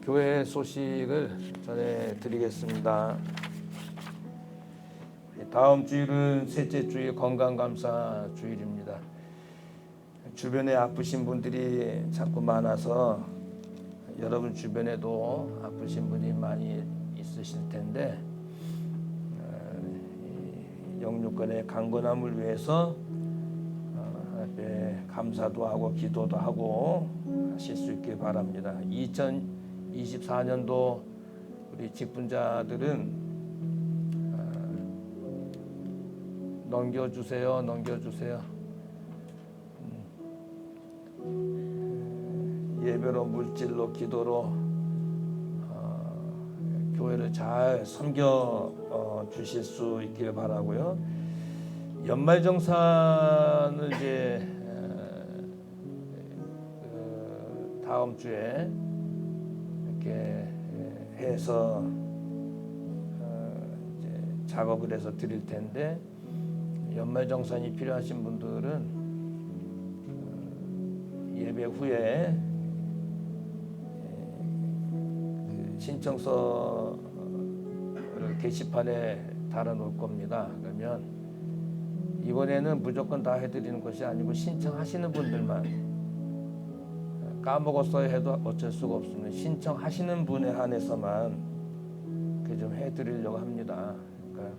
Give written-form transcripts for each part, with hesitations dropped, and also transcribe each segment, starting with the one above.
교회 소식을 전해드리겠습니다. 다음 주일은 셋째 주일 건강감사 주일입니다. 주변에 아프신 분들이 자꾸 많아서 여러분 주변에도 아프신 분이 많이 있으실 텐데 영육간의 강건함을 위해서 감사도 하고 기도도 하고 하실 수 있길 바랍니다. 2024년도 우리 직분자들은 넘겨주세요. 예배로, 물질로, 기도로 교회를 잘 섬겨 주실 수 있길 바라고요. 연말정산을 이제 다음 주에 이렇게 해서 이제 작업을 해서 드릴 텐데, 연말정산이 필요하신 분들은 예배 후에 신청서를 게시판에 달아놓을 겁니다. 그러면 이번에는 무조건 다 해드리는 것이 아니고 신청하시는 분들만, 까먹었어야 해도 어쩔 수가 없습니다. 신청하시는 분에 한해서만 그 좀 해드리려고 합니다. 그러니까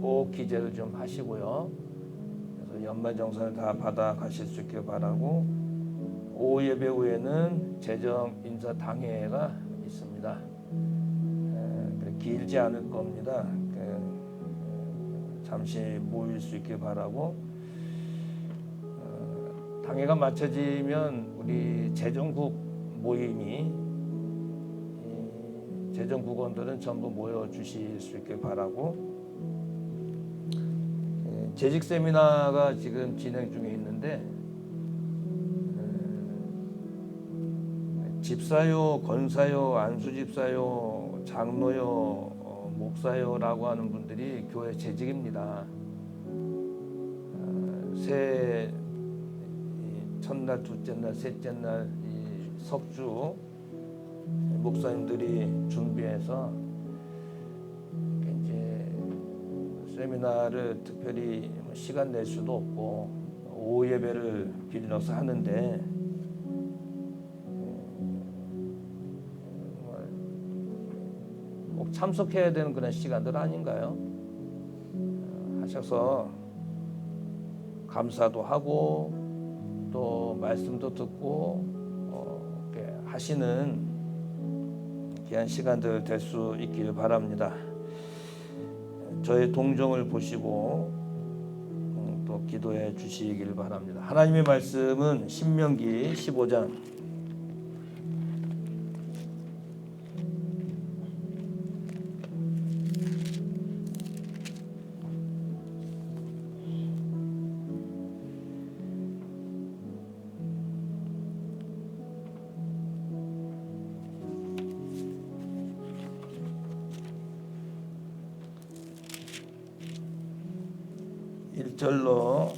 꼭 기재를 좀 하시고요. 그래서 연말정산을 다 받아 가실 수 있길 바라고, 오후 예배 후에는 재정 인사 당회가 있습니다. 길지 않을 겁니다. 잠시 모일 수 있길 바라고, 당회가 마쳐지면 우리 재정국 모임이 재정국원들은 전부 모여 주실 수 있길 바라고, 재직 세미나가 지금 진행 중에 있는데 집사요, 권사요, 안수집사요, 장로요, 목사요라고 하는 분들이 교회 재직입니다. 새 첫날, 둘째 날, 셋째 날 석주 목사님들이 준비해서 이제 세미나를 특별히 시간 낼 수도 없고 오후 예배를 빌려서 하는데, 꼭 참석해야 되는 그런 시간들 아닌가요? 하셔서 감사도 하고 또 말씀도 듣고 이렇게 하시는 귀한 시간들 될 수 있길 바랍니다. 저의 동정을 보시고 또 기도해 주시길 바랍니다. 하나님의 말씀은 신명기 15장 1절로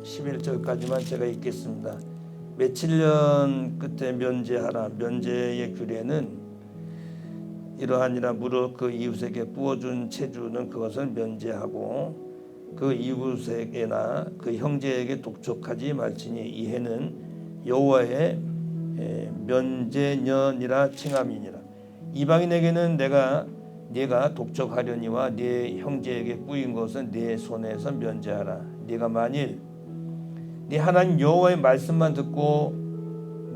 11절까지만 제가 읽겠습니다. 며칠 년 끝에 면제하라. 면제의 규례는 이러하니라. 무릇 그 이웃에게 부어준 체주는 그것을 면제하고 그 이웃에게나 그 형제에게 독촉하지 말지니 이 해는 여호와의 면제년이라 칭함이니라. 이방인에게는 네가 독촉하려니와 네 형제에게 뿌인 것은 네 손에서 면제하라. 네가 만일 네 하나님 여호와의 말씀만 듣고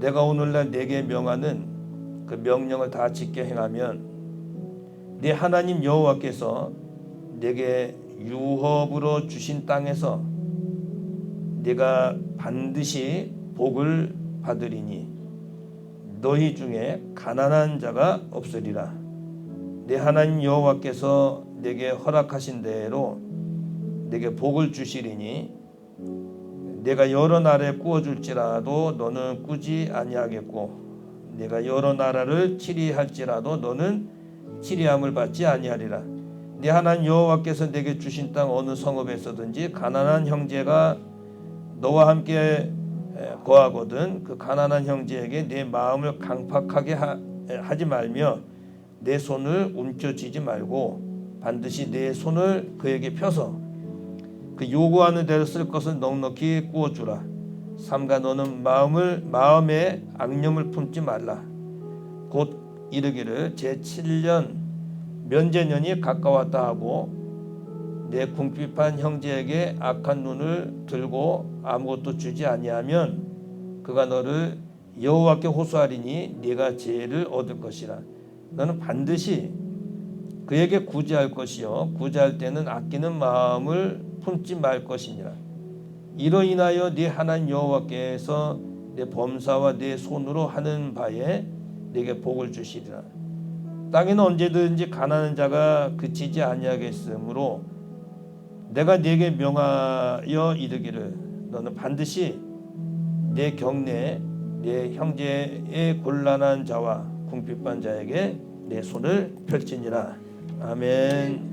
내가 오늘날 네게 명하는 그 명령을 다 지켜 행하면 네 하나님 여호와께서 네게 유업으로 주신 땅에서 네가 반드시 복을 받으리니 너희 중에 가난한 자가 없으리라. 내 하나님 여호와께서 내게 허락하신 대로 내게 복을 주시리니 내가 여러 나라에 꾸어줄지라도 너는 꾸지 아니하겠고 내가 여러 나라를 치리할지라도 너는 치리함을 받지 아니하리라. 네 하나님 여호와께서 내게 주신 땅 어느 성읍에서든지 가난한 형제가 너와 함께 거하거든 그 가난한 형제에게 내 마음을 강팍하게 하지 말며 내 손을 움켜쥐지 말고 반드시 내 손을 그에게 펴서 그 요구하는 대로 쓸 것을 넉넉히 구워주라. 삼가 너는 마음에 악념을 품지 말라. 곧 이르기를 제7년 면제년이 가까웠다 하고 내 궁핍한 형제에게 악한 눈을 들고 아무것도 주지 아니하면 그가 너를 여호와께 호소하리니 네가 죄를 얻을 것이라. 너는 반드시 그에게 구제할 것이요 구제할 때는 아끼는 마음을 품지 말 것이니라. 이로 인하여 네 하나님 여호와께서 내 범사와 내 손으로 하는 바에 네게 복을 주시리라. 땅에는 언제든지 가난한 자가 그치지 아니하겠으므로 내가 네게 명하여 이르기를 너는 반드시 내 경내에 내 형제의 곤란한 자와 궁핍한 자에게 내 손을 펼치니라. 아멘.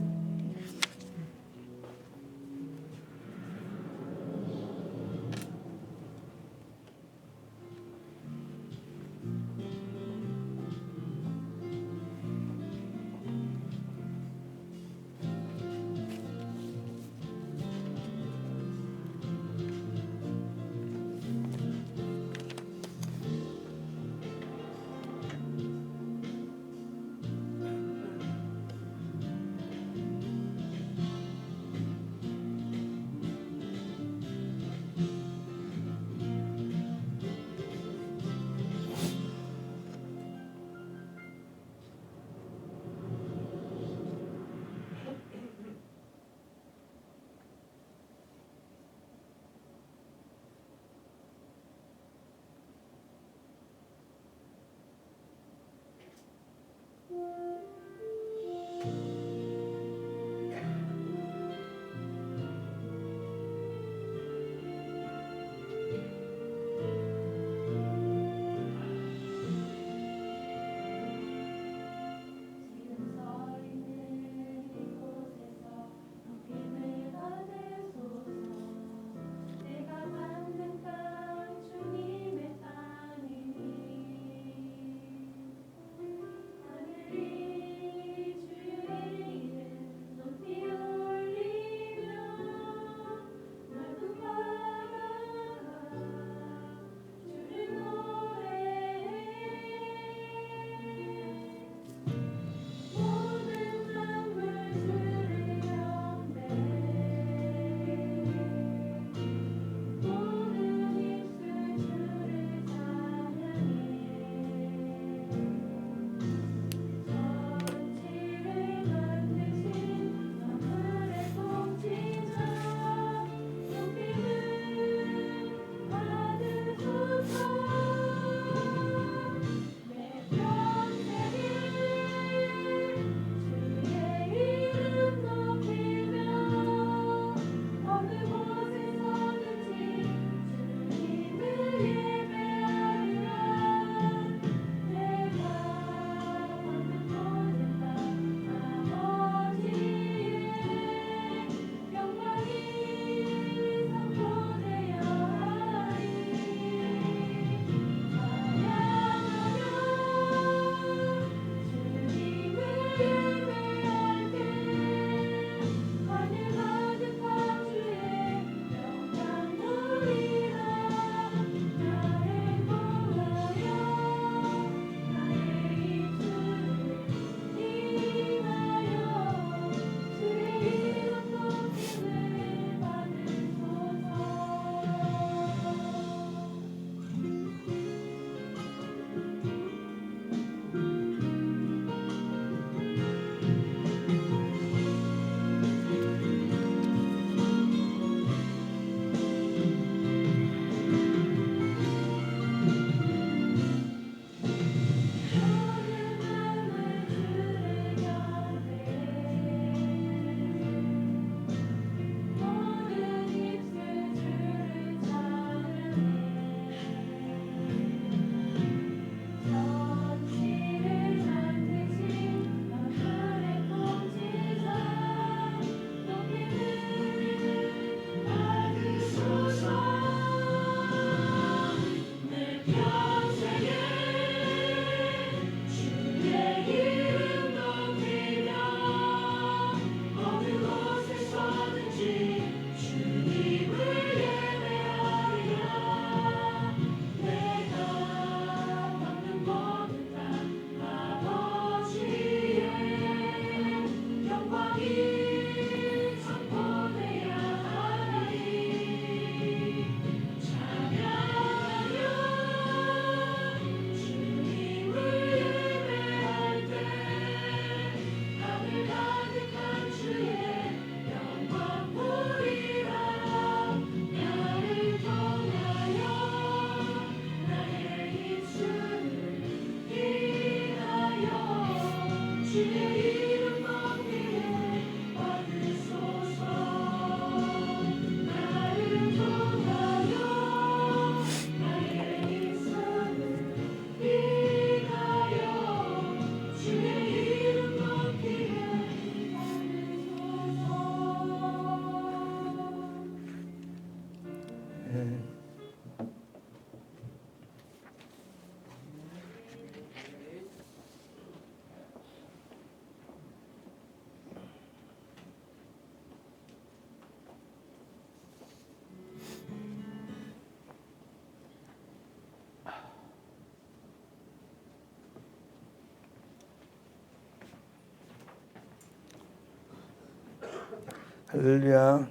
할렐루야.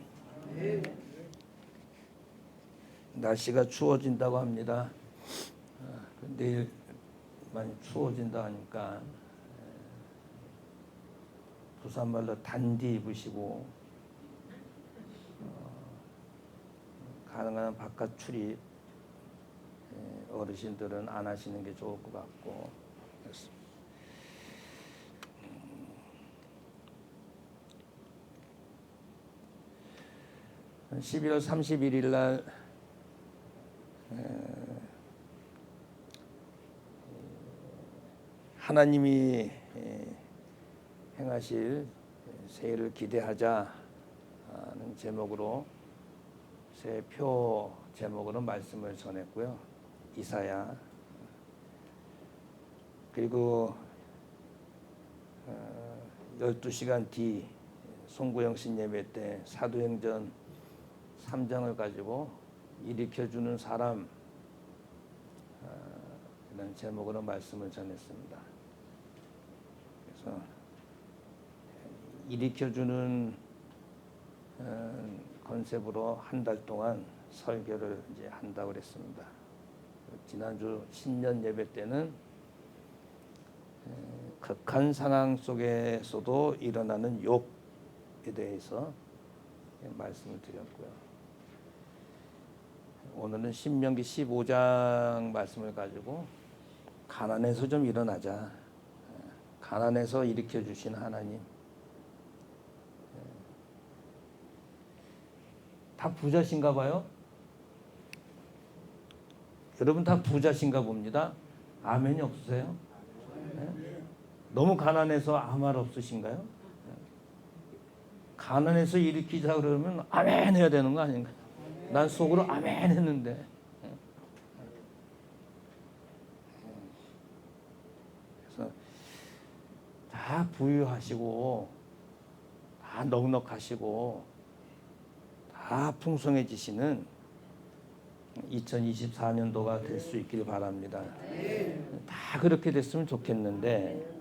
날씨가 추워진다고 합니다. 내일 많이 추워진다 하니까 부산말로 단디 입으시고 가능한 바깥 출입 어르신들은 안 하시는 게 좋을 것 같고 그렇습니다. 12월 31일 날 하나님이 행하실 새해를 기대하자는 제목으로 새표 제목으로 말씀을 전했고요. 이사야. 그리고 12시간 뒤 송구영신 예배 때 사도행전 3장을 가지고 일으켜주는 사람 이런 제목으로 말씀을 전했습니다. 그래서 일으켜주는 컨셉으로 한 달 동안 설교를 이제 한다고 그랬습니다. 지난주 신년 예배 때는 극한 상황 속에서도 일어나는 욕에 대해서 말씀을 드렸고요. 오늘은 신명기 15장 말씀을 가지고 가난에서 좀 일어나자. 가난에서 일으켜 주신 하나님. 다 부자신가 봐요. 여러분 다 부자신가 봅니다. 아멘이 없으세요? 네? 너무 가난해서 아무 말 없으신가요? 가난해서 일으키자 그러면 아멘 해야 되는 거 아닌가? 난 속으로 아멘 했는데. 그래서 다 부유하시고 다 넉넉하시고 다 풍성해지시는 2024년도가 될 수 있길 바랍니다. 다 그렇게 됐으면 좋겠는데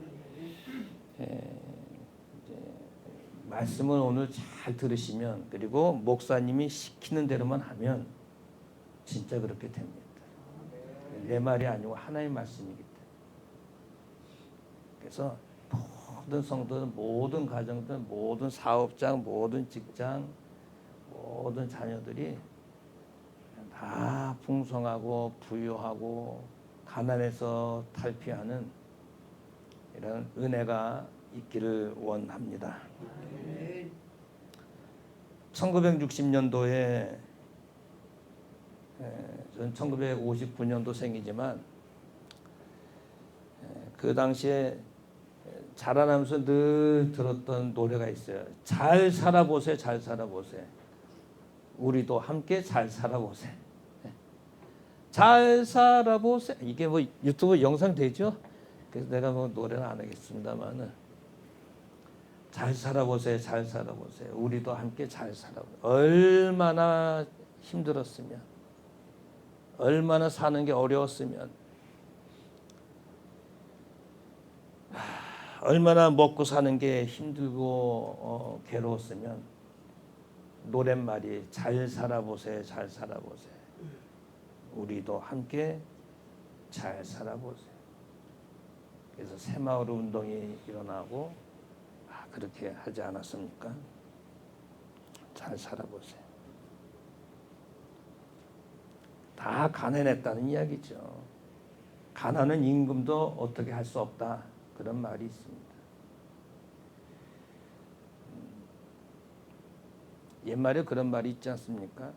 말씀을 오늘 잘 들으시면 그리고 목사님이 시키는 대로만 하면 진짜 그렇게 됩니다. 내 말이 아니고 하나의 말씀이기 때문에. 그래서 모든 성도들, 모든 가정들, 모든 사업장, 모든 직장, 모든 자녀들이 다 풍성하고 부유하고 가난에서 탈피하는 이런 은혜가 있기를 원합니다. 1960년도에 저는 1959년도생이지만 그 당시에 자라나면서 늘 들었던 노래가 있어요. 잘 살아보세, 잘 살아보세. 우리도 함께 잘 살아보세. 잘 살아보세. 이게 뭐 유튜브 영상 되죠? 그래서 내가 뭐 노래는 안 하겠습니다만은 잘 살아보세요. 잘 살아보세요. 우리도 함께 잘 살아보세요. 얼마나 힘들었으면 얼마나 사는 게 어려웠으면 얼마나 먹고 사는 게 힘들고 괴로웠으면 노랫말이 잘 살아보세요. 잘 살아보세요. 우리도 함께 잘 살아보세요. 그래서 새마을 운동이 일어나고 그렇게 하지 않았습니까? 잘 살아보세요. 다 가난했다는 이야기죠. 가난은 임금도 어떻게 할 수 없다. 그런 말이 있습니다. 옛말에 그런 말이 있지 않습니까?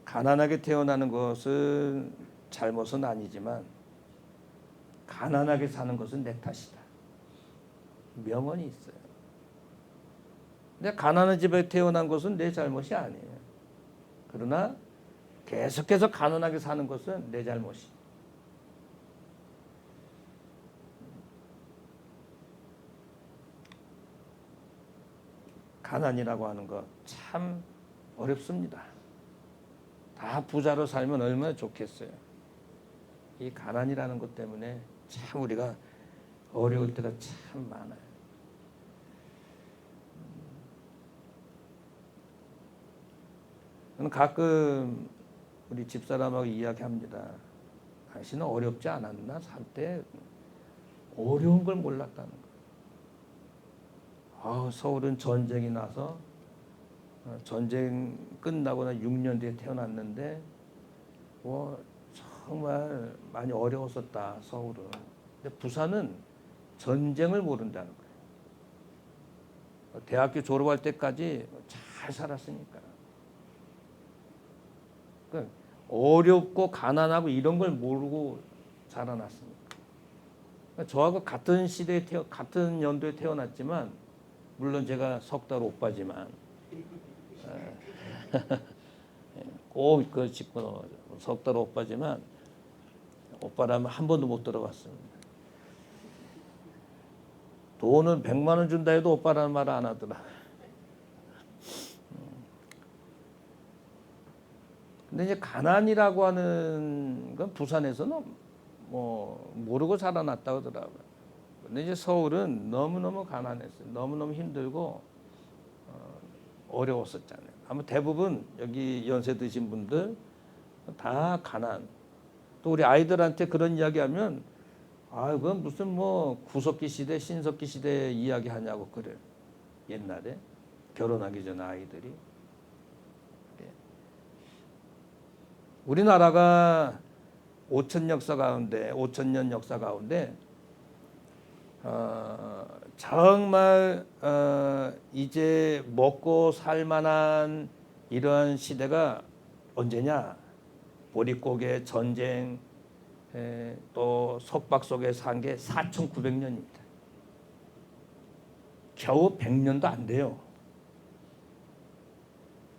가난하게 태어나는 것은 잘못은 아니지만 가난하게 사는 것은 내 탓이다. 명언이 있어요. 근데 가난한 집에 태어난 것은 내 잘못이 아니에요. 그러나 계속해서 가난하게 사는 것은 내 잘못이. 가난이라고 하는 거 참 어렵습니다. 다 부자로 살면 얼마나 좋겠어요. 이 가난이라는 것 때문에 참 우리가 어려울 때가 참 많아요. 저는 가끔 우리 집사람하고 이야기합니다. 당신은 어렵지 않았나? 살 때 어려운 걸 몰랐다는 거. 서울은 전쟁이 나서 전쟁 끝나고 6년 뒤에 태어났는데 정말 많이 어려웠었다, 서울은. 근데 부산은 전쟁을 모른다는 거예요. 대학교 졸업할 때까지 잘 살았으니까. 그러니까 어렵고 가난하고 이런 걸 모르고 자라났으니까. 그러니까 저하고 같은 시대에 같은 연도에 태어났지만, 물론 제가 석 달 오빠지만 꼭 그걸 짚고 넘어가죠. 석 달 오빠지만 오빠라면 한 번도 못 들어봤습니다. 돈은 100만 원 준다 해도 오빠라는 말을 안 하더라. 근데 이제 가난이라고 하는 건 부산에서는 모르고 자라났다고 하더라고요. 근데 이제 서울은 너무너무 가난했어요. 너무너무 힘들고 어려웠었잖아요. 아마 대부분 여기 연세 드신 분들 다 가난. 또 우리 아이들한테 그런 이야기하면 그건 무슨 구석기 시대, 신석기 시대 이야기 하냐고 그래. 옛날에 결혼하기 전에 아이들이. 우리나라가 5,000년 역사 가운데 정말 이제 먹고 살 만한 이러한 시대가 언제냐? 보릿고개, 전쟁, 또 속박 속에 산 게 4,900년입니다. 겨우 100년도 안 돼요.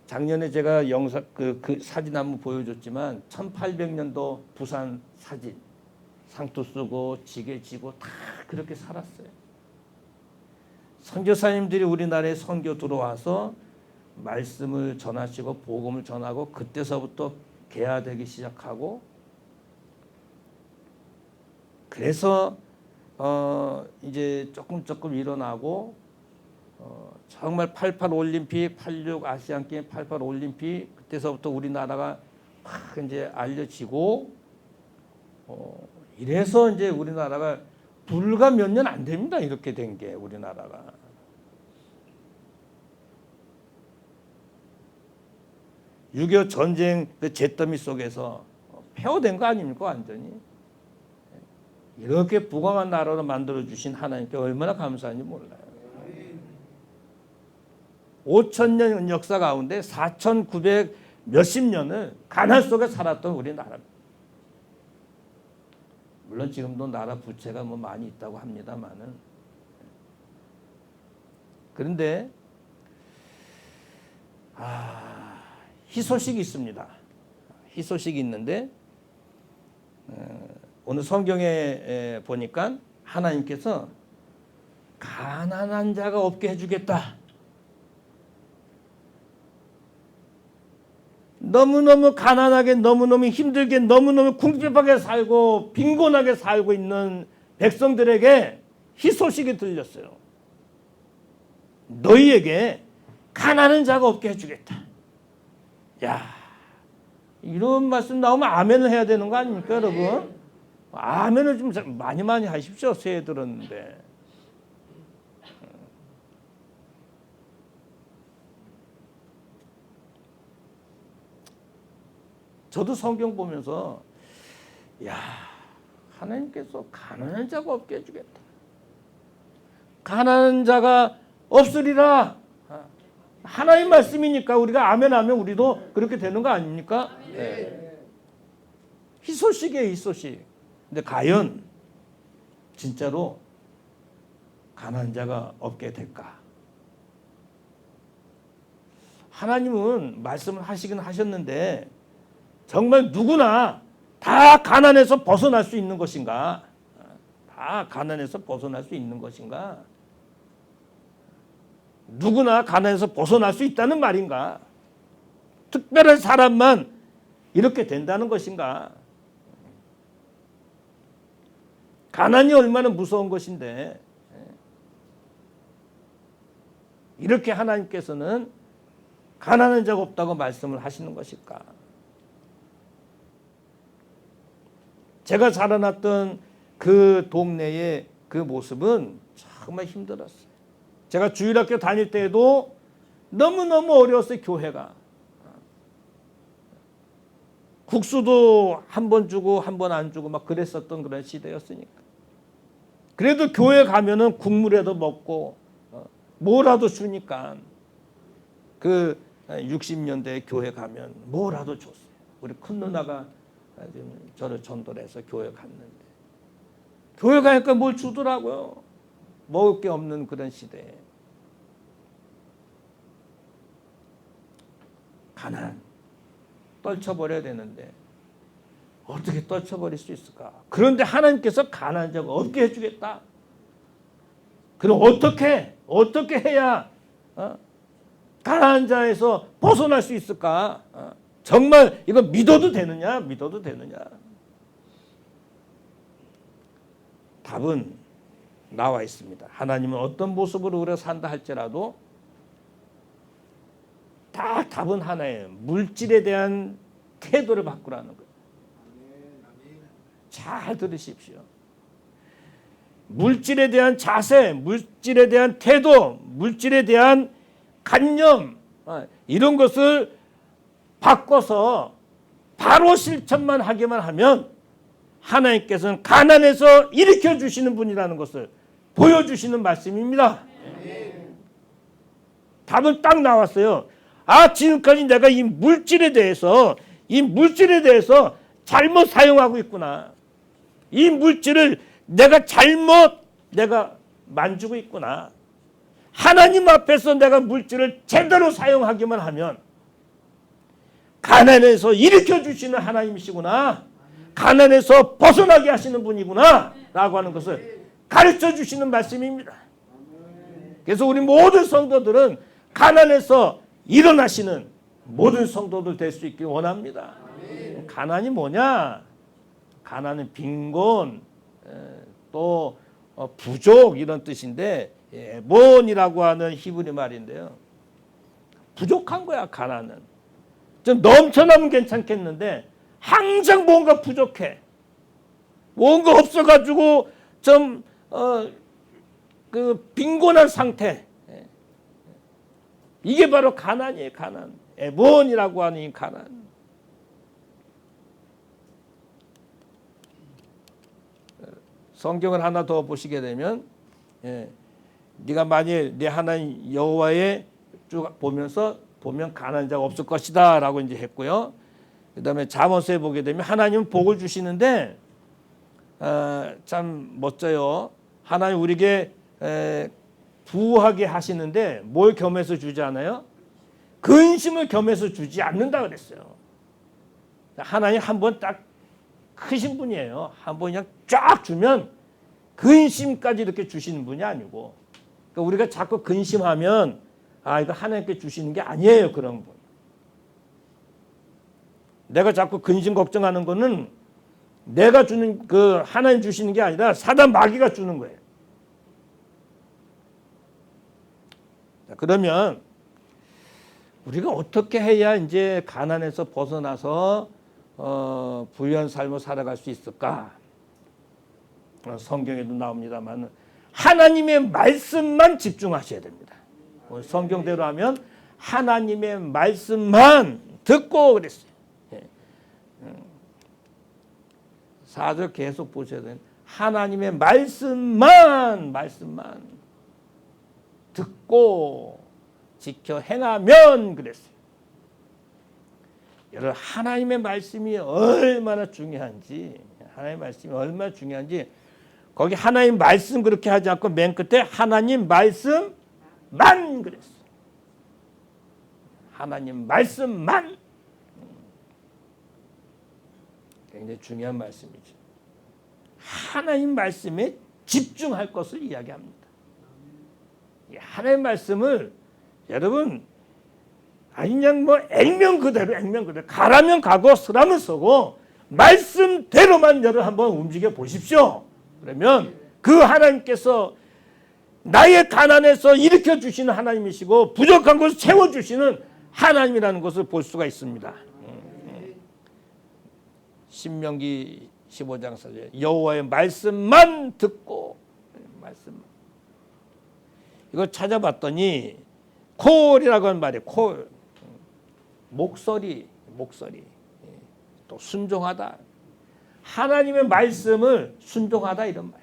작년에 제가 영상 그 사진 한번 보여줬지만 1800년도 부산 사진, 상투 쓰고 지게 지고 다 그렇게 살았어요. 선교사님들이 우리나라에 선교 들어와서 말씀을 전하시고 복음을 전하고 그때서부터 개화되기 시작하고, 그래서 이제 조금 일어나고 정말 88 올림픽, 86 아시안 게임, 88 올림픽 그때서부터 우리나라가 막 이제 알려지고 이래서 이제 우리나라가 불과 몇 년 안 됩니다. 이렇게 된 게 우리나라가. (6.25) 전쟁 그 잿더미 속에서 폐허된 거 아닙니까? 완전히. 이렇게 부강한 나라로 만들어 주신 하나님께 얼마나 감사한지 몰라요. 5,000년 역사 가운데 4,900 몇십 년을 가난 속에 살았던 우리나라. 물론 지금도 나라 부채가 많이 있다고 합니다만은. 그런데 희소식이 있습니다. 희소식이 있는데 오늘 성경에 보니까 하나님께서 가난한 자가 없게 해주겠다. 너무너무 가난하게, 너무너무 힘들게, 너무너무 궁핍하게 살고 빈곤하게 살고 있는 백성들에게 희소식이 들렸어요. 너희에게 가난한 자가 없게 해주겠다. 야, 이런 말씀 나오면 아멘을 해야 되는 거 아닙니까, 여러분? 아멘을 좀 많이 하십시오. 새해 들었는데. 저도 성경 보면서 하나님께서 가난한 자가 없게 해주겠다. 가난한 자가 없으리라. 하나님 말씀이니까 우리가 아멘하면 우리도 그렇게 되는 거 아닙니까? 네. 희소식이에요, 희소식. 근데 과연 진짜로 가난한 자가 없게 될까? 하나님은 말씀을 하시긴 하셨는데 정말 누구나 다 가난에서 벗어날 수 있는 것인가? 다 가난에서 벗어날 수 있는 것인가? 누구나 가난에서 벗어날 수 있다는 말인가? 특별한 사람만 이렇게 된다는 것인가? 가난이 얼마나 무서운 것인데 이렇게 하나님께서는 가난한 자가 없다고 말씀을 하시는 것일까? 제가 자라났던 그 동네의 그 모습은 정말 힘들었어요. 제가 주일학교 다닐 때에도 너무너무 어려웠어요. 교회가. 국수도 한 번 주고 한 번 안 주고 막 그랬었던 그런 시대였으니까. 그래도 교회 가면은 국물에도 먹고 뭐라도 주니까 그 60년대 교회 가면 뭐라도 줬어요. 우리 큰 누나가 저를 전도를 해서 교회 갔는데 교회 가니까 뭘 주더라고요. 먹을 게 없는 그런 시대에. 가난 떨쳐버려야 되는데 어떻게 떨쳐버릴 수 있을까? 그런데 하나님께서 가난한 자가 없게 해주겠다. 그럼 어떻게 해야 가난한 자에서 벗어날 수 있을까? 정말 이거 믿어도 되느냐? 믿어도 되느냐? 답은 나와 있습니다. 하나님은 어떤 모습으로 우리가 산다 할지라도 다 답은 하나예요. 물질에 대한 태도를 바꾸라는 거예요. 잘 들으십시오. 물질에 대한 자세, 물질에 대한 태도, 물질에 대한 관념 이런 것을 바꿔서 바로 실천만 하기만 하면 하나님께서는 가난에서 일으켜 주시는 분이라는 것을 보여주시는 말씀입니다. 답은 딱 나왔어요. 지금까지 내가 이 물질에 대해서 잘못 사용하고 있구나. 이 물질을 내가 만지고 있구나. 하나님 앞에서 내가 물질을 제대로 사용하기만 하면 가난에서 일으켜 주시는 하나님이시구나. 가난에서 벗어나게 하시는 분이구나. 라고 하는 것을 가르쳐 주시는 말씀입니다. 그래서 우리 모든 성도들은 가난에서 일어나시는 모든 성도들 될 수 있길 원합니다. 가난이 뭐냐? 가난은 빈곤, 또 부족 이런 뜻인데 에본이라고 하는 히브리 말인데요. 부족한 거야 가난은. 좀 넘쳐나면 괜찮겠는데 항상 뭔가 부족해. 뭔가 없어가지고 좀 그 빈곤한 상태. 이게 바로 가난이에요. 가난. 에본이라고 하는 이 가난. 성경을 하나 더 보시게 되면 네가 만일 네 하나님 여호와의 쭉 보면 가난한 자가 없을 것이다 라고 이제 했고요. 그 다음에 잠언서에 보게 되면 하나님은 복을 주시는데 참 멋져요. 하나님 우리에게 부하게 하시는데 뭘 겸해서 주지 않아요? 근심을 겸해서 주지 않는다 그랬어요. 하나님 한 번 딱 크신 분이에요. 한 번 그냥 쫙 주면 근심까지 이렇게 주시는 분이 아니고, 그러니까 우리가 자꾸 근심하면 이거 하나님께 주시는 게 아니에요. 그런 분. 내가 자꾸 근심 걱정하는 거는 내가 주는 그 하나님 주시는 게 아니라 사단 마귀가 주는 거예요. 자, 그러면 우리가 어떻게 해야 이제 가난에서 벗어나서 부유한 삶을 살아갈 수 있을까? 성경에도 나옵니다만 하나님의 말씀만 집중하셔야 됩니다. 성경대로 하면 하나님의 말씀만 듣고 그랬어요. 4절 계속 보셔야 돼요. 하나님의 말씀만 듣고 지켜 행하면 그랬어요. 여러분 하나님의 말씀이 얼마나 중요한지 거기 하나님 말씀 그렇게 하지 않고 맨 끝에 하나님 말씀만 그랬어요. 하나님 말씀만. 굉장히 중요한 말씀이죠. 하나님 말씀에 집중할 것을 이야기합니다. 하나님 말씀을 여러분 아니 그냥 뭐 액면 그대로 가라면 가고 서라면 서고 말씀대로만 여러분 한번 움직여 보십시오. 그러면 그 하나님께서 나의 가난에서 일으켜 주시는 하나님이시고 부족한 것을 채워주시는 하나님이라는 것을 볼 수가 있습니다. 신명기 15장 4절 여호와의 말씀만 듣고 말씀 이거 찾아봤더니 콜이라고 하는 말이에요. 콜 목소리 또 순종하다 하나님의 말씀을 순종하다 이런 말.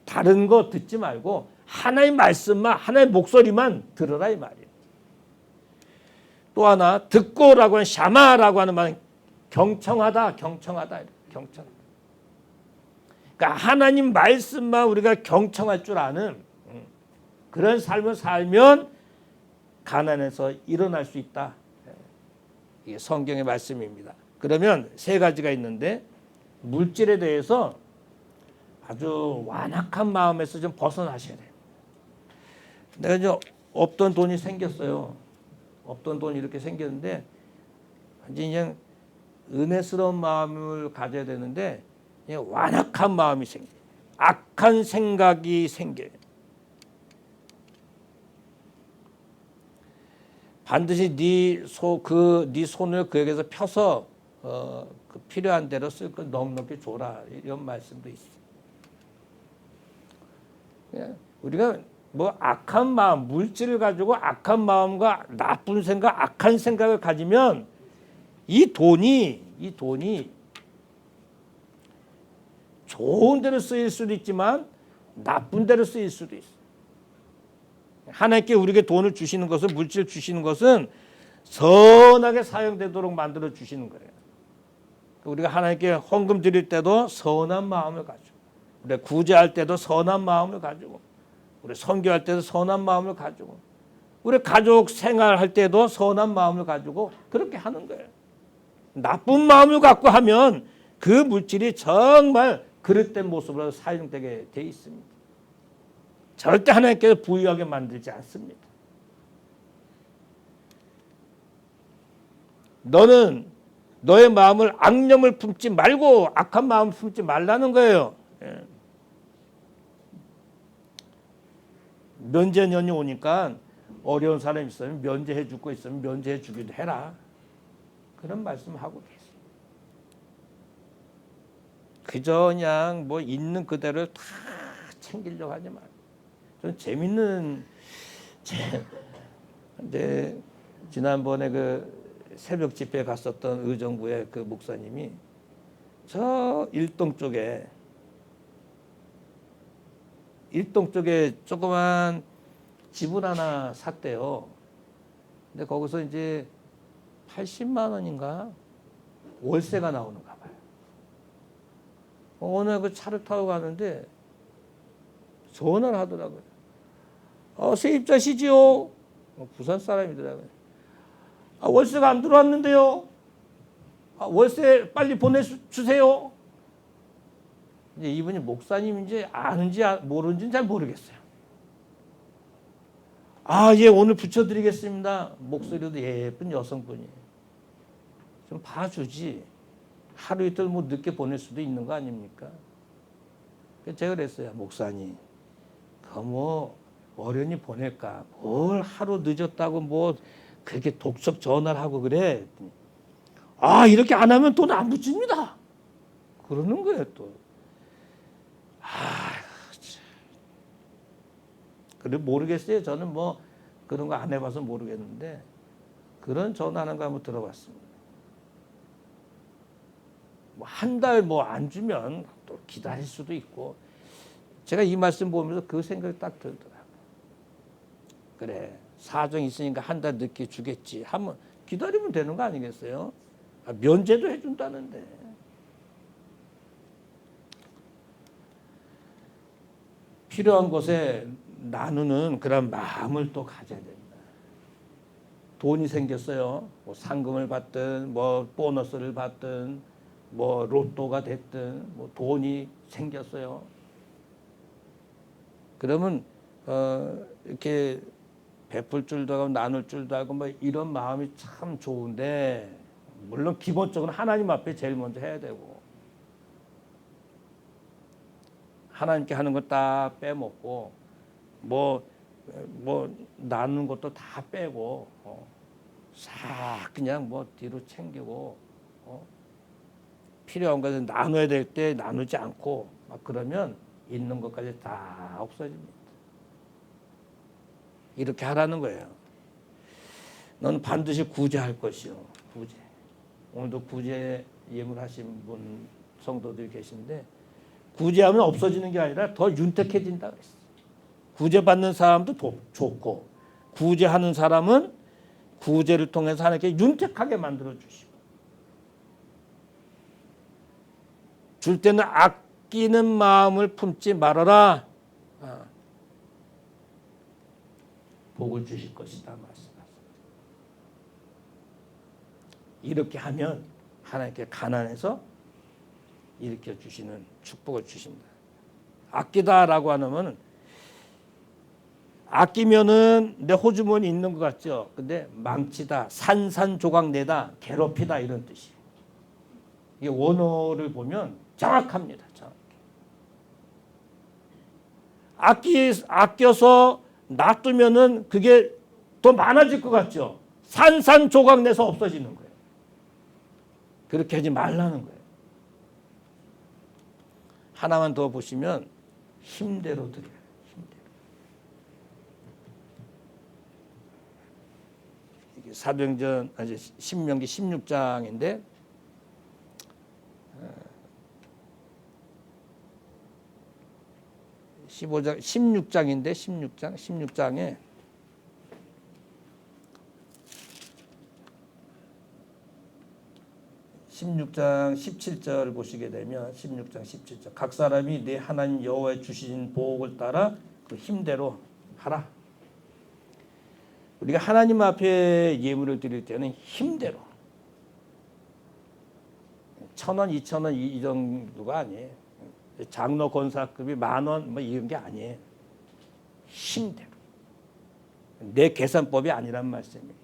다른 거 듣지 말고 하나님의 말씀만 하나님의 목소리만 들으라 이 말이에요. 또 하나 듣고라고 하는 샤마라고 하는 말은 경청하다. 그러니까 하나님 말씀만 우리가 경청할 줄 아는 그런 삶을 살면 가난에서 일어날 수 있다. 이게 성경의 말씀입니다. 그러면 세 가지가 있는데 물질에 대해서 아주 완악한 마음에서 좀 벗어나셔야 돼요. 내가 이제 없던 돈이 생겼어요. 없던 돈이 이렇게 생겼는데 완전히 그냥 은혜스러운 마음을 가져야 되는데 그냥 완악한 마음이 생겨요. 악한 생각이 생겨요. 반드시 네 손을 그에게서 펴서 그 필요한 대로 쓸 걸 넉넉히 줘라 이런 말씀도 있어요. 우리가 뭐 악한 마음, 물질을 가지고 악한 마음과 나쁜 생각, 악한 생각을 가지면 이 돈이 좋은 데로 쓰일 수도 있지만 나쁜 데로 쓰일 수도 있어. 하나님께 우리에게 돈을 주시는 것은 물질 주시는 것은 선하게 사용되도록 만들어 주시는 거예요. 우리가 하나님께 헌금 드릴 때도 선한 마음을 가지고, 우리 구제할 때도 선한 마음을 가지고, 우리 선교할 때도 선한 마음을 가지고, 우리 가족 생활할 때도 선한 마음을 가지고 그렇게 하는 거예요. 나쁜 마음을 갖고 하면 그 물질이 정말 그릇된 모습으로 사용되게 돼 있습니다. 절대 하나님께서 부유하게 만들지 않습니다. 너는 너의 마음을 악념을 품지 말고 악한 마음을 품지 말라는 거예요. 면제년이 오니까 어려운 사람이 있으면 면제해 줄 거 있으면 면제해 주기도 해라. 그런 말씀하고 계세요. 그저 그냥 뭐 있는 그대로 다 챙기려고 하지 마. 좀 재밌는 이제 지난번에 그 새벽 집회 갔었던 의정부의 그 목사님이 저 일동 쪽에 조그만 집을 하나 샀대요. 근데 거기서 이제 80만 원인가 월세가 나오는가 봐요. 오늘 그 차를 타고 가는데 전화를 하더라고요. 세입자시지요? 부산 사람이더라고요. 월세가 안 들어왔는데요. 월세 빨리 보내주세요. 이제 이분이 목사님인지 아는지 모르는지는 잘 모르겠어요. 예, 오늘 붙여드리겠습니다. 목소리도 예쁜 여성분이에요. 좀 봐주지. 하루 이틀 뭐 늦게 보낼 수도 있는 거 아닙니까? 제가 그랬어요. 목사님, 뭐 어련히 보낼까? 뭘 하루 늦었다고 뭐 그렇게 독촉 전화를 하고 그래? 이렇게 안 하면 돈 안 붙입니다. 그러는 거예요 또. 그래 모르겠어요. 저는 뭐 그런 거 안 해봐서 모르겠는데 그런 전화하는 거 한번 들어봤습니다. 뭐 한 달 뭐 안 주면 또 기다릴 수도 있고. 제가 이 말씀 보면서 그 생각이 딱 들더라고요. 그래 사정이 있으니까 한 달 늦게 주겠지 하면 기다리면 되는 거 아니겠어요? 면제도 해준다는데. 필요한 곳에 나누는 그런 마음을 또 가져야 된다. 돈이 생겼어요. 뭐 상금을 받든 뭐 보너스를 받든 뭐 로또가 됐든 뭐 돈이 생겼어요. 그러면 이렇게 베풀 줄도 하고 나눌 줄도 하고 뭐 이런 마음이 참 좋은데, 물론 기본적으로 하나님 앞에 제일 먼저 해야 되고, 하나님께 하는 거 딱 빼먹고 뭐 나누는 것도 다 빼고 싹 그냥 뭐 뒤로 챙기고 필요한 것을 나눠야 될 때 나누지 않고 막 그러면 있는 것까지 다 없어집니다. 이렇게 하라는 거예요. 너는 반드시 구제할 것이요. 구제. 오늘도 구제 예물하신 분 성도들이 계신데, 구제하면 없어지는 게 아니라 더 윤택해진다 그랬어요. 구제받는 사람도 좋고, 구제하는 사람은 구제를 통해서 하나님께 윤택하게 만들어 주시고, 줄 때는 아끼는 마음을 품지 말아라. 복을 주실 것이다 말씀하셨습니다. 이렇게 하면 하나님께 가난해서 일으켜 주시는 축복을 주십니다. 아끼다라고 하면, 아끼면은 내 호주머니 있는 것 같죠. 근데 망치다, 산산조각내다, 괴롭히다 이런 뜻이에요. 이게 원어를 보면 정확합니다. 정확히. 아껴서 놔두면은 그게 더 많아질 것 같죠. 산산조각내서 없어지는 거예요. 그렇게 하지 말라는 거예요. 하나만 더 보시면 힘대로 드려요. 사도행전 신명기 16장인데 15장 16장인데 16장에 16장 17절 보시게 되면 16장 17절 각 사람이 네 하나님 여호와의 주신 복을 따라 그 힘대로 하라. 우리가 하나님 앞에 예물을 드릴 때는 힘대로 1,000원, 2,000원 이 정도가 아니에요. 장로 권사급이 10,000원 뭐 이런 게 아니에요. 힘대로. 내 계산법이 아니란 말씀이에요.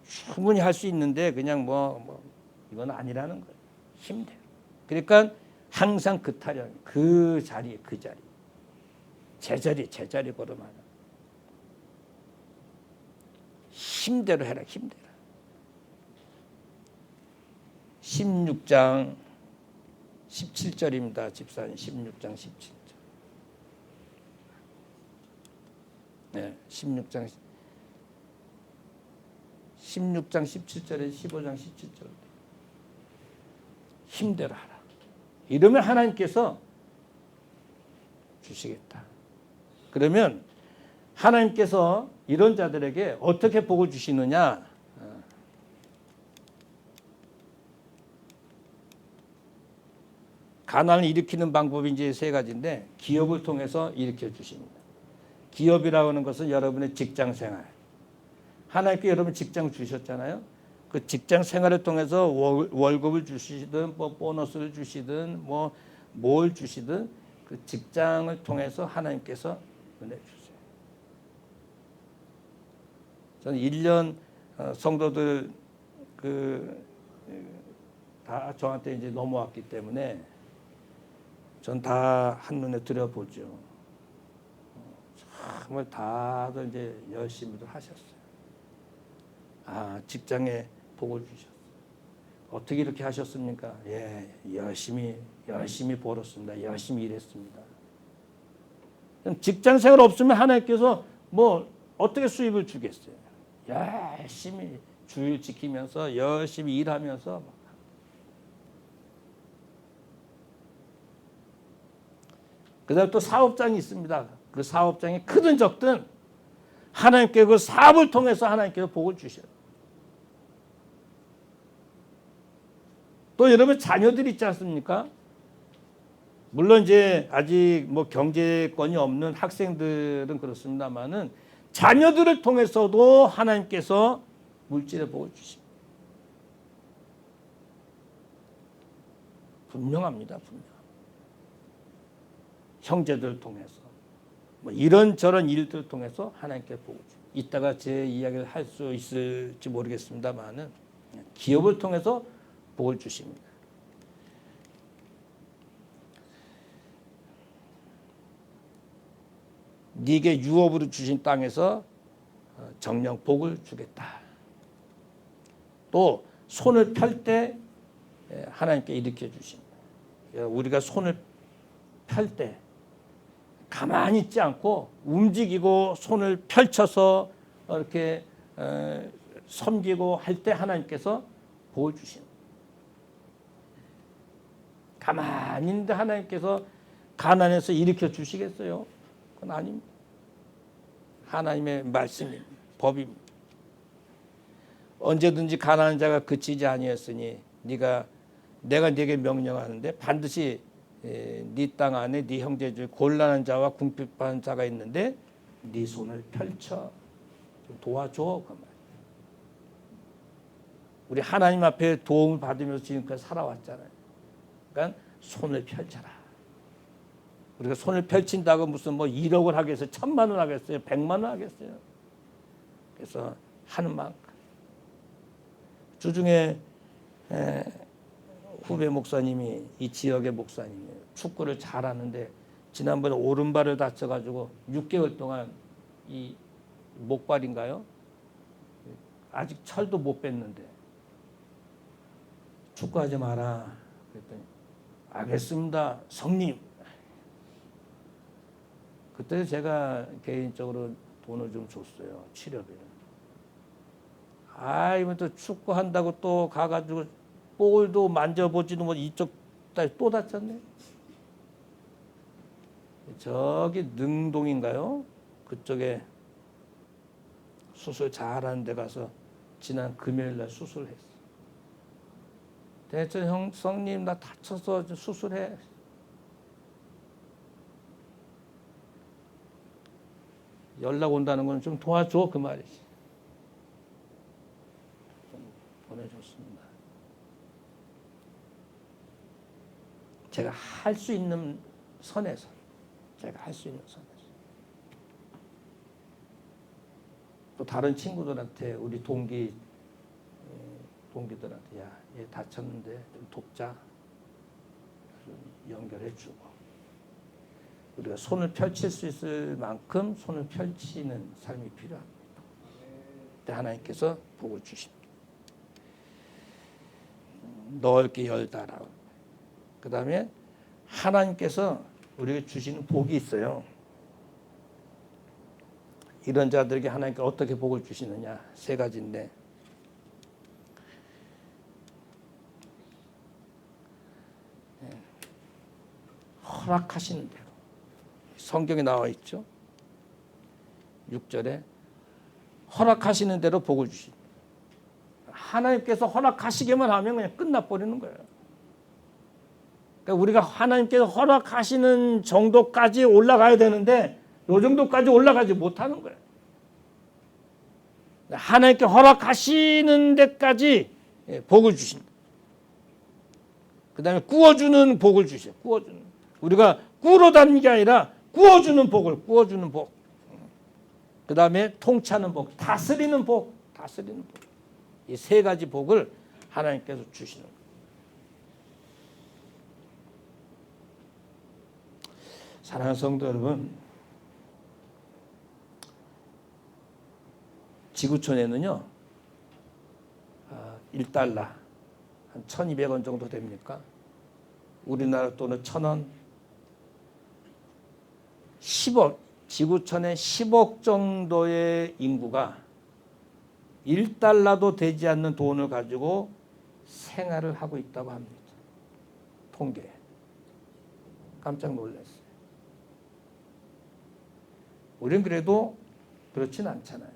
충분히 할 수 있는데 그냥 이건 아니라는 거예요. 힘대로. 그러니까 항상 그 타령, 그 자리, 제자리 걸음하는. 힘대로 해라, 힘대로. 16장 17절입니다. 집사님 16장 17절. 네, 16장 17절에 15장 17절. 힘대로 하라. 이러면 하나님께서 주시겠다. 그러면 하나님께서 이런 자들에게 어떻게 복을 주시느냐? 가난을 일으키는 방법이 이제 세 가지인데, 기업을 통해서 일으켜 주십니다. 기업이라고 하는 것은 여러분의 직장 생활. 하나님께 여러분 직장 주셨잖아요. 그 직장 생활을 통해서 월급을 주시든 뭐 보너스를 주시든 뭘 주시든 그 직장을 통해서 하나님께서 은혜 주세요. 저는 1년 성도들 다 저한테 이제 넘어왔기 때문에 전 다 한눈에 들여보죠. 정말 다들 이제 열심히들 하셨어요. 직장에 복을 주셨어요. 어떻게 이렇게 하셨습니까? 예, 열심히 벌었습니다. 열심히 일했습니다. 직장 생활 없으면 하나님께서 어떻게 수입을 주겠어요? 열심히 주일 지키면서 열심히 일하면서 그다음 또 사업장이 있습니다. 그 사업장이 크든 적든 하나님께 그 사업을 통해서 하나님께서 복을 주셔요. 또 여러분 자녀들이 있지 않습니까? 물론 이제 아직 경제권이 없는 학생들은 그렇습니다만은 자녀들을 통해서도 하나님께서 물질의 복을 주십니다. 분명합니다. 분명. 형제들을 통해서 뭐 이런저런 일들을 통해서 하나님께 복을 줍니다. 이따가 제 이야기를 할 수 있을지 모르겠습니다만은 기업을 통해서 복을 주십니다. 네게 유업으로 주신 땅에서 정령 복을 주겠다. 또 손을 펼 때 하나님께 일으켜 주십니다. 우리가 손을 펼 때 가만히 있지 않고 움직이고 손을 펼쳐서 이렇게 섬기고 할 때 하나님께서 복을 주십니다. 가만히 있는데 하나님께서 가난해서 일으켜 주시겠어요? 그건 아닙니다. 하나님의 말씀입니다. 법입니다. 언제든지 가난한 자가 그치지 아니었으니 내가 네게 명령하는데 반드시 네 땅 안에 네 형제 중에 곤란한 자와 궁핍한 자가 있는데 네 손을 펼쳐 좀 도와줘. 그 말. 우리 하나님 앞에 도움을 받으면서 지금까지 살아왔잖아요. 그러니까 손을 펼쳐라. 우리가 손을 펼친다고 무슨 뭐 1억을 하겠어요? 1000만 원 하겠어요? 100만 원 하겠어요? 그래서 하는 만큼. 주중에 후배 목사님이 이 지역의 목사님이에요. 축구를 잘하는데 지난번에 오른발을 다쳐가지고 6개월 동안 이 목발인가요? 아직 철도 못 뺐는데 축구하지 마라. 그랬더니 알겠습니다, 성님. 그때 제가 개인적으로 돈을 좀 줬어요. 치료비를. 이번 또 축구한다고 또 가가지고 볼도 만져보지도 못 이쪽 또 다쳤네. 저기 능동인가요? 그쪽에 수술 잘하는 데 가서 지난 금요일 날 수술했어. 대체 성님 나 다쳐서 수술해. 연락 온다는 건 좀 도와줘 그 말이지. 보내줬습니다. 제가 할 수 있는 선에서 또 다른 친구들한테 우리 동기들한테 야, 얘 다쳤는데 좀 돕자. 연결해주고 우리가 손을 펼칠 수 있을 만큼 손을 펼치는 삶이 필요합니다. 그때 하나님께서 복을 주십니다. 넓게 열다라. 그 다음에 하나님께서 우리에게 주시는 복이 있어요. 이런 자들에게 하나님께서 어떻게 복을 주시느냐. 3가지인데 허락하시는 대로. 성경에 나와 있죠. 6절에 허락하시는 대로 복을 주십니다. 하나님께서 허락하시기만 하면 그냥 끝나버리는 거예요. 그러니까 우리가 하나님께서 허락하시는 정도까지 올라가야 되는데 이 정도까지 올라가지 못하는 거예요. 하나님께 허락하시는 데까지 복을 주신다. 그 다음에 구워주는 복을 주셔요. 구워주는. 우리가 꾸러 다니는 게 아니라 구워주는 복을, 구워주는 복. 그 다음에 통치하는 복, 다스리는 복, 다스리는 복. 이 3가지 복을 하나님께서 주시는 거예요. 사랑하는 성도 여러분, 지구촌에는요, 1달러, 한 1200원 정도 됩니까? 우리나라 돈은 1000원, 10억, 지구촌에 10억 정도의 인구가 1달러도 되지 않는 돈을 가지고 생활을 하고 있다고 합니다. 통계. 깜짝 놀랐어요. 우리는 그래도 그렇진 않잖아요.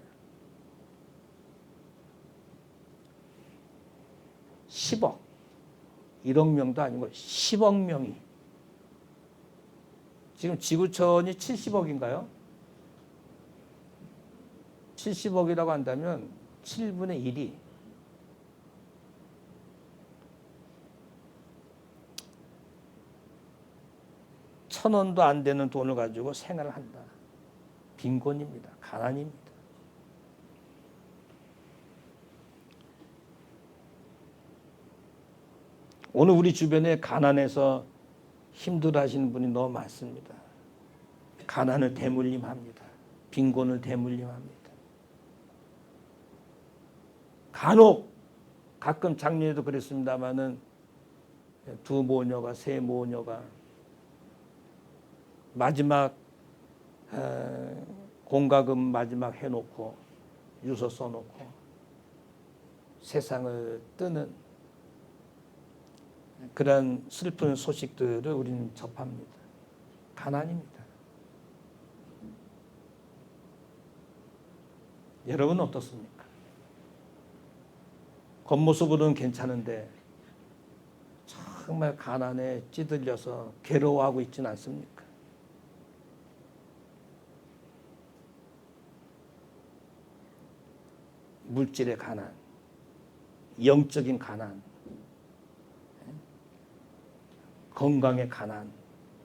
10억. 1억 명도 아니고 10억 명이. 지금 지구촌이 70억인가요? 70억이라고 한다면 7분의 1이 $1,000원도 안 되는 돈을 가지고 생활을 한다. 빈곤입니다. 가난입니다. 오늘 우리 주변에 가난해서 힘들어하시는 분이 너무 많습니다. 가난을 대물림합니다. 빈곤을 대물림합니다. 간혹 가끔 작년에도 그랬습니다마는 두 모녀가 세 모녀가 마지막 공과금 마지막 해놓고 유서 써놓고 세상을 뜨는 그런 슬픈 소식들을 우리는 접합니다. 가난입니다. 여러분은 어떻습니까? 겉모습으로는 괜찮은데 정말 가난에 찌들려서 괴로워하고 있지는 않습니까? 물질의 가난, 영적인 가난, 건강의 가난,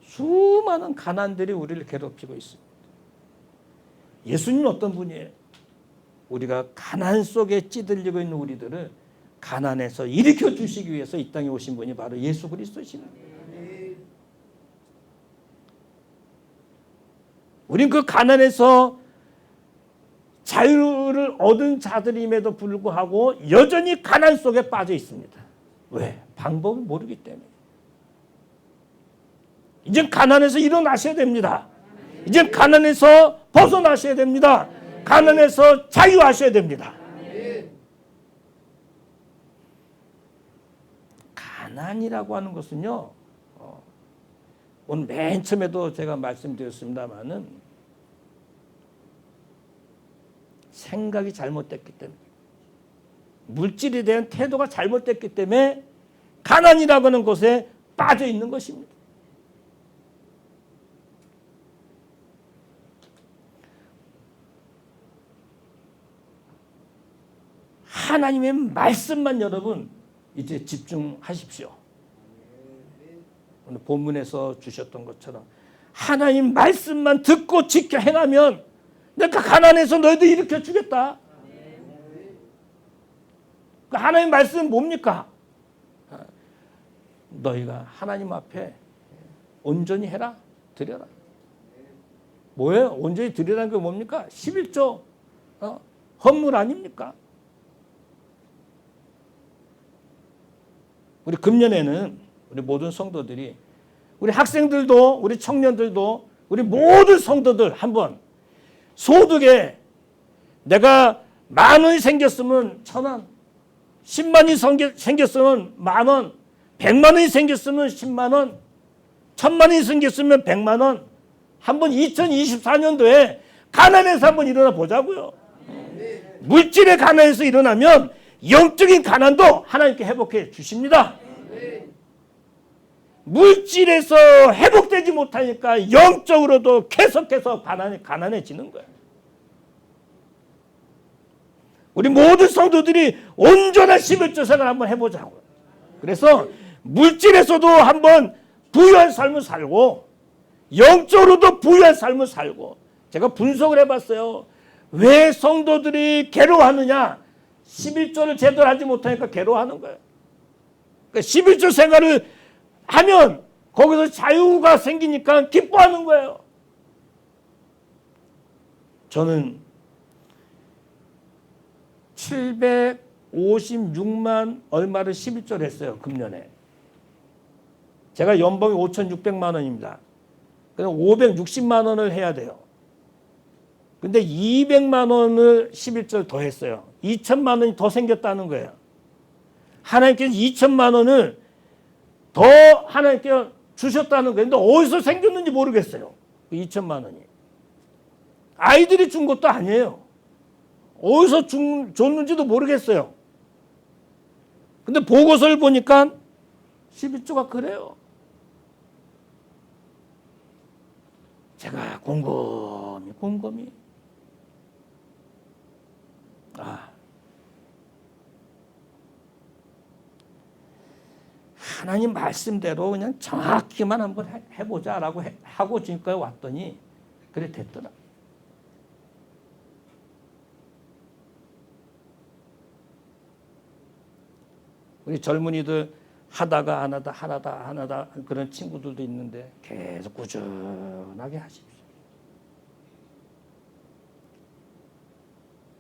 수많은 가난들이 우리를 괴롭히고 있습니다. 예수님은 어떤 분이에요? 우리가 가난 속에 찌들리고 있는 우리들을 가난에서 일으켜 주시기 위해서 이 땅에 오신 분이 바로 예수 그리스도십니다. 우린 그 가난에서 자유를 얻은 자들임에도 불구하고 여전히 가난 속에 빠져 있습니다. 왜? 방법을 모르기 때문에. 이제 가난에서 일어나셔야 됩니다. 이제 가난에서 벗어나셔야 됩니다. 가난에서 자유하셔야 됩니다. 가난이라고 하는 것은요, 오늘 맨 처음에도 제가 말씀드렸습니다마는 생각이 잘못됐기 때문에, 물질에 대한 태도가 잘못됐기 때문에 가난이라고 하는 것에 빠져 있는 것입니다. 하나님의 말씀만 여러분 이제 집중하십시오. 오늘 본문에서 주셨던 것처럼 하나님 말씀만 듣고 지켜 행하면 내가 가난해서 너희들 일으켜 주겠다. 하나님 말씀은 뭡니까? 너희가 하나님 앞에 온전히 해라. 드려라. 뭐예요? 온전히 드리라는 게 뭡니까? 11조 헌물 아닙니까? 우리 금년에는 우리 모든 성도들이, 우리 학생들도, 우리 청년들도, 우리 모든 성도들 한번 소득에 내가 10,000원이 생겼으면 1,000원, 10만원이 생겼으면 10,000원, 100만원이 생겼으면 10만원, 1,000만원이 생겼으면 100만원, 한번 2024년도에 가난해서 한번 일어나 보자고요. 물질의 가난에서 일어나면 영적인 가난도 하나님께 회복해 주십니다. 물질에서 회복되지 못하니까 영적으로도 계속해서 가난해지는 거예요. 우리 모든 성도들이 온전한 11조 생활 한번 해보자고요. 그래서 물질에서도 한번 부유한 삶을 살고 영적으로도 부유한 삶을 살고, 제가 분석을 해봤어요. 왜 성도들이 괴로워하느냐? 11조를 제대로 하지 못하니까 괴로워하는 거예요. 그러니까 11조 생활을 하면 거기서 자유가 생기니까 기뻐하는 거예요. 저는 756만 얼마를 11조를 했어요. 금년에. 제가 연봉이 5,600만 원입니다. 그럼 560만 원을 해야 돼요. 근데 200만 원을 11조를 더 했어요. 2천만 원이 더 생겼다는 거예요. 하나님께서 2천만 원을 더 하나님께 주셨다는 거예요. 근데 어디서 생겼는지 모르겠어요. 그 2천만 원이. 아이들이 준 것도 아니에요. 어디서 줬는지도 모르겠어요. 근데 보고서를 보니까 11조가 그래요. 제가 곰곰이 하나님 말씀대로 그냥 정확히만 한번 해보자라고 하고 지금까지 왔더니 그래 됐더라. 우리 젊은이들 하다가 안 하다 그런 친구들도 있는데 계속 꾸준하게 하십시오.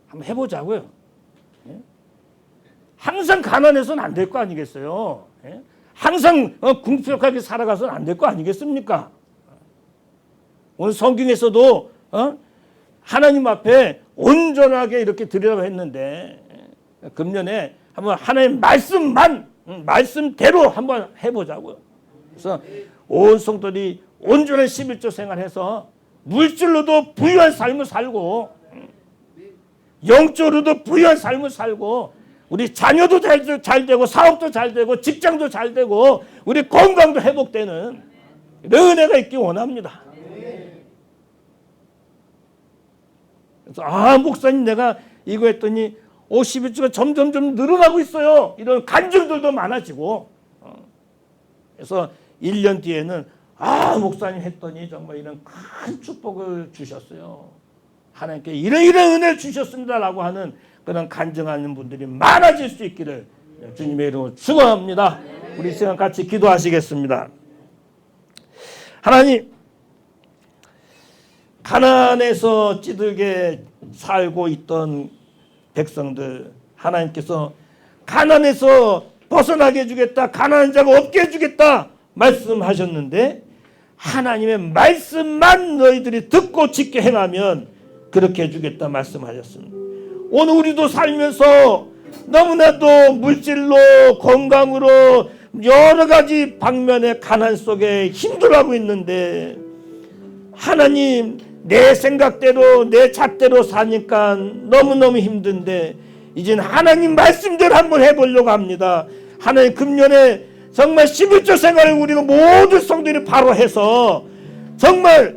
한번 해보자고요. 예? 항상 가난해서는 안 될 거 아니겠어요. 예? 항상 궁핍하게 살아가서는 안 될 거 아니겠습니까? 오늘 성경에서도 하나님 앞에 온전하게 이렇게 드리라고 했는데 금년에 한번 하나님 말씀대로 한번 해보자고요. 그래서 온 성도들이 온전한 11조 생활해서 물질로도 부유한 삶을 살고 영적으로도 부유한 삶을 살고 우리 자녀도 잘 되고 사업도 잘 되고 직장도 잘 되고 우리 건강도 회복되는 이런 은혜가 있기 원합니다. 그래서 목사님 내가 이거 했더니 11조가 점점 늘어나고 있어요. 이런 간증들도 많아지고 그래서 1년 뒤에는 목사님 했더니 정말 이런 큰 축복을 주셨어요. 하나님께 이런 은혜를 주셨습니다라고 하는 그런 간증하는 분들이 많아질 수 있기를 주님의 이름으로 축원합니다. 우리 시간 같이 기도하시겠습니다. 하나님, 가난에서 찌들게 살고 있던 백성들 하나님께서 가난에서 벗어나게 해주겠다, 가난한 자가 없게 해주겠다 말씀하셨는데 하나님의 말씀만 너희들이 듣고 지켜 행하면 그렇게 해주겠다 말씀하셨습니다. 오늘 우리도 살면서 너무나도 물질로 건강으로 여러 가지 방면의 가난 속에 힘들어하고 있는데 하나님 내 생각대로 내 잣대로 사니까 너무너무 힘든데 이제는 하나님 말씀대로 한번 해보려고 합니다. 하나님 금년에 정말 11조 생활을 우리가 모든 성도들이 바로 해서 정말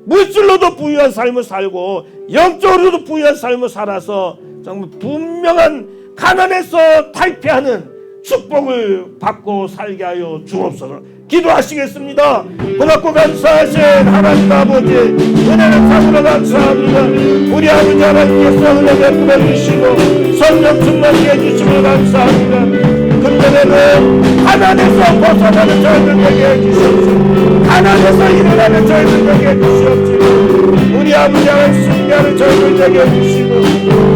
물질로도 부유한 삶을 살고 영적으로도 부유한 삶을 살아서 정말 분명한 가난에서 탈피하는 축복을 받고 살게 하여 주옵소서. 기도하시겠습니다. 고맙고 감사하신 하나님 아버지 은혜를 참으로 감사합니다. 우리 아버지 하나님께서 은혜 베풀어 주시고 성령 충만케 해주시며 감사합니다. 금년에는 가난에서 벗어나는 저희들 되게 해주시옵소서. 가난에서 일어나는 저희들 되게 해주시옵소서. 우리 아버지 하나님 승리하는 저희들 되게 해주시고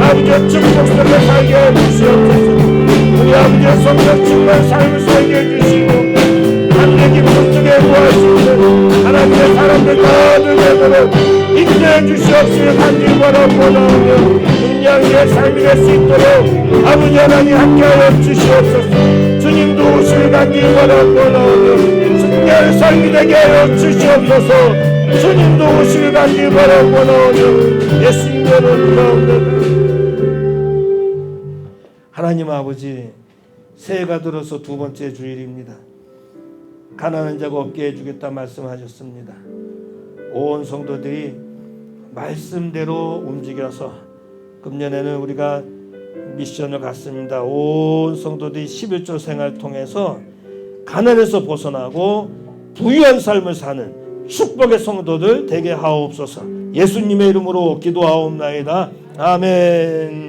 아버지의 축복 속에 살게 해주시옵소서. 우리 아버지의 성령 충만 삶을 살게 해주시고 하늘의 기쁨 속에 구하시는 하나님의 사람들 다들 되도록 인도해 주시옵시며 간절히 바라고 나오며 인양의 삶이 될 수 있도록 아버지 하나님 함께하여 주시옵소서. 주님도 오실 간절히 바라고 나오며 승리의 삶이 되게 하여 주시옵소서. 주님도 오실 간절히 바라고 나오며 예수님으로 기도합니다. 하나님 아버지, 새해가 들어서 두 번째 주일입니다. 가난한 자가 없게 해주겠다 말씀하셨습니다. 온 성도들이 말씀대로 움직여서 금년에는 우리가 미션을 갖습니다. 온 성도들이 11조 생활 통해서 가난에서 벗어나고 부유한 삶을 사는 축복의 성도들 되게 하옵소서. 예수님의 이름으로 기도하옵나이다. 아멘.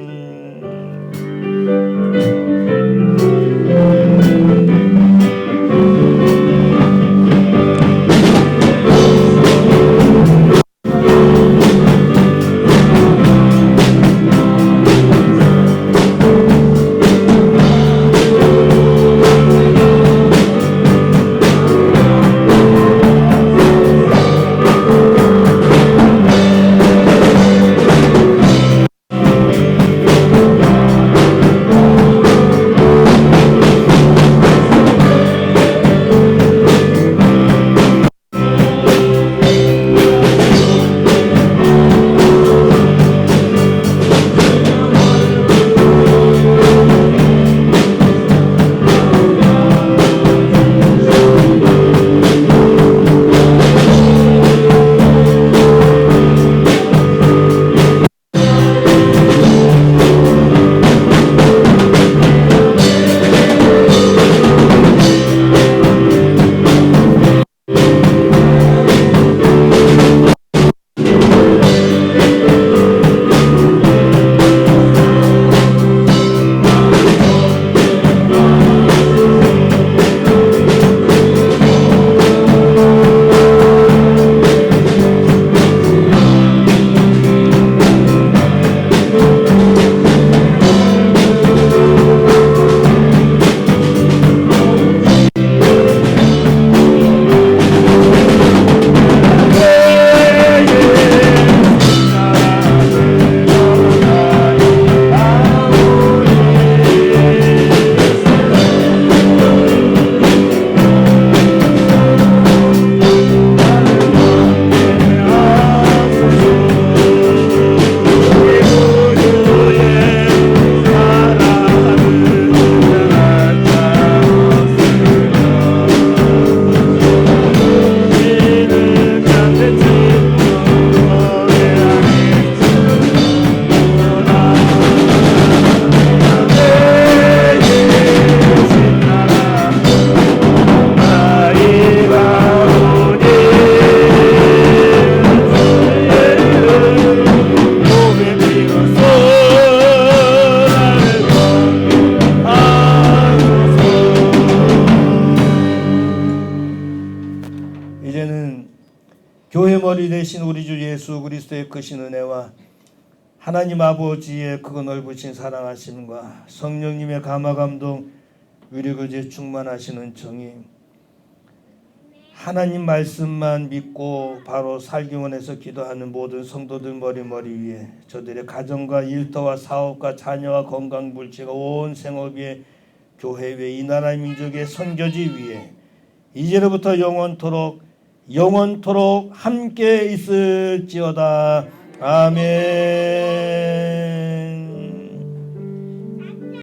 교회 머리 대신 우리 주 예수 그리스도의 크신 은혜와 하나님 아버지의 크고 넓으신 사랑하심과 성령님의 감화 감동 위력을 충만하시는 정의, 하나님 말씀만 믿고 바로 살기 원해서 기도하는 모든 성도들 머리 위에, 저들의 가정과 일터와 사업과 자녀와 건강 불치가 온 생업 위에, 교회 위에, 이 나라 민족의 선교지 위에 이제로부터 영원토록 함께 있을지어다. 아멘.